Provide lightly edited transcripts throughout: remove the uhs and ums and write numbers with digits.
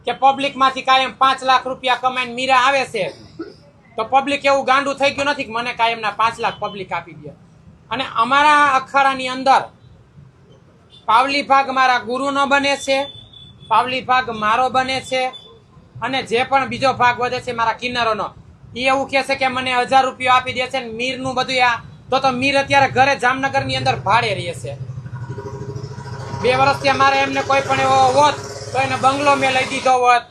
કે પબ્લિક માંથી કાયમ 5 લાખ રૂપિયા કમાઈને મીરા આવે છે, તો પબ્લિક એવું ગાંડું થઈ ગયું નથી કે મને કાયમના 5 લાખ પબ્લિક આપી દે. અને અમારા અખાડાની અંદર પાવલી ભાગ મારા ગુરુનો બને છે, પાવલી ભાગ મારો બને છે, અને જે પણ બીજો ભાગ વધે છે મારા કિન્નરોનો, એ એવું કહે છે કે મને 1000 રૂપિયા આપી દે છે ને મીરનું બધું આ તો મીર અત્યારે ઘરે જામનગરની અંદર ભાડે રહે છે. 2 વર્ષથી મારે એમને કોઈ પણ એવો હોત તો એને બંગલો મેં લઈ દીધો હોત,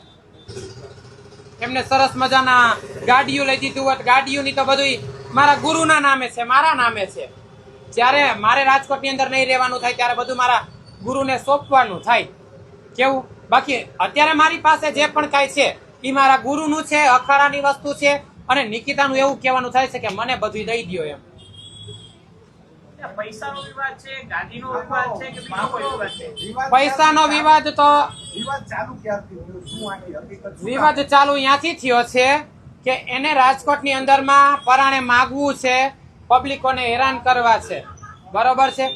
એમને સરસ મજાના ગાડીઓ લઈ દીધું હોત. ગાડીઓની તો બધું મારા ગુરુના નામે છે, મારા નામે છે. જ્યારે મારે રાજકોટની અંદર નહીં રહેવાનું થાય ત્યારે બધું મારા ગુરુને સોંપવાનું થાય. કેવું? બાકી અત્યારે મારી પાસે જે પણ કાંઈ છે એ મારા ગુરુનું છે, અખાડાની વસ્તુ છે. અને નિકિતાનું એવું કહેવાનું થાય છે કે મને બધું દઈ દ્યો એમ. પૈસાનો વિવાદ છે, ગાડીનો વિવાદ છે કે બીજો કોઈ વિવાદ છે? પૈસાનો વિવાદ તો વિવાદ ચાલુ ત્યાંથી થયો છે કે એને રાજકોટની અંદરમાં પરાણે માગવું છે, પબ્લિકોને હેરાન કરવા છે, બરોબર છે.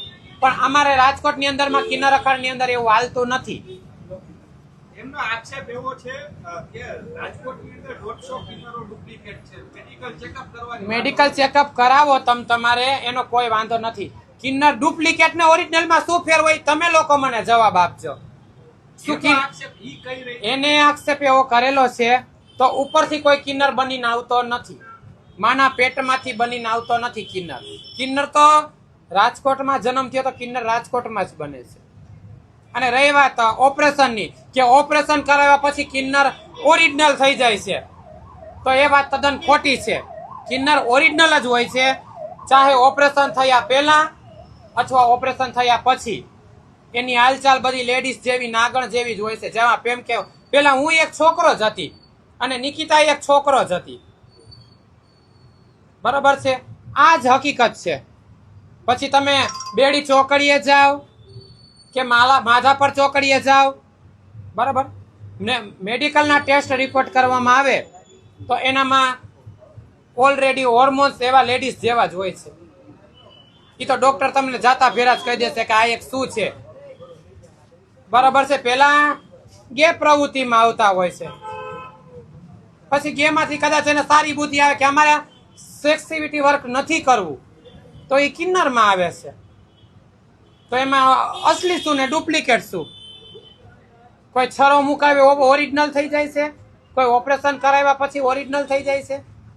પણ અમારે રાજકોટની અંદરમાં કિન્નર અખાડાની અંદર એવું હાલતું નથી. એમનો આક્ષેપ એવો છે કે રાજકોટની અંદર 150 કિન્નરો ડુપ્લિકેટ છે. મેડિકલ ચેકઅપ કરાવો તમારે, એનો કોઈ વાંધો નથી. કિન્નર ડુપ્લિકેટ ને ઓરિજિનલ માં શું ફેર હોય તમે લોકો મને જવાબ આપજો. એને આક્ષેપ એવો કરેલો છે તો ઉપરથી કોઈ કિન્નર બનીને આવતો નથી, માના પેટમાંથી બનીને આવતો નથી કિન્નર. કિન્નર તો રાજકોટમાં જન્મ થયો તો કિન્નર રાજકોટમાં જ બને છે. અને રહી વાત ઓપરેશનની, કે ઓપરેશન કરાવ્યા પછી કિન્નર ઓરિજિનલ થઈ જાય છે, તો એ વાત તદ્દન ખોટી છે. કિન્નર ઓરિજિનલ જ હોય છે, ચાહે ઓપરેશન થયા પહેલા અથવા ઓપરેશન થયા પછી. એની હાલચાલ બધી લેડીઝ જેવી, નાગણ જેવી જ હોય છે. જેમાં પ્રેમ કે પેલા હું એક છોકરો જ હતી અને નિકિતા એક છોકરો જ હતી, બરોબર છે. આ જ હકીકત છે. પછી તમે બેડી ચોકડીએ જાઓ કે માધા પર ચોકડીએ જાઓ, બરાબર, ને મેડિકલના ટેસ્ટ રિપોર્ટ કરવામાં આવે તો એનામાં ઓલરેડી હોર્મોન્સ એવા લેડીઝ જેવા જ હોય છે. એ તો ડોક્ટર તમને જાતા ભેરા જ કહી દેશે કે આ એક શું છે, બરાબર છે. પેલા ગે પ્રવૃત્તિમાં આવતા હોય છે, પછી ગેમાંથી કદાચ એને સારી બુદ્ધિ આવે કે અમારે સેક્સિવિટી વર્ક નથી કરવું, તો એ કિન્નરમાં આવે છે. તો એમાં અસલી શું ને ડુપ્લિકેટ શું? કોઈ છરો મુકાવે ઓરિજિનલ થઈ જાય છે, કોઈ ઓપરેશન કરાવ્યા પછી ઓરિજિનલ થઈ જાય છે.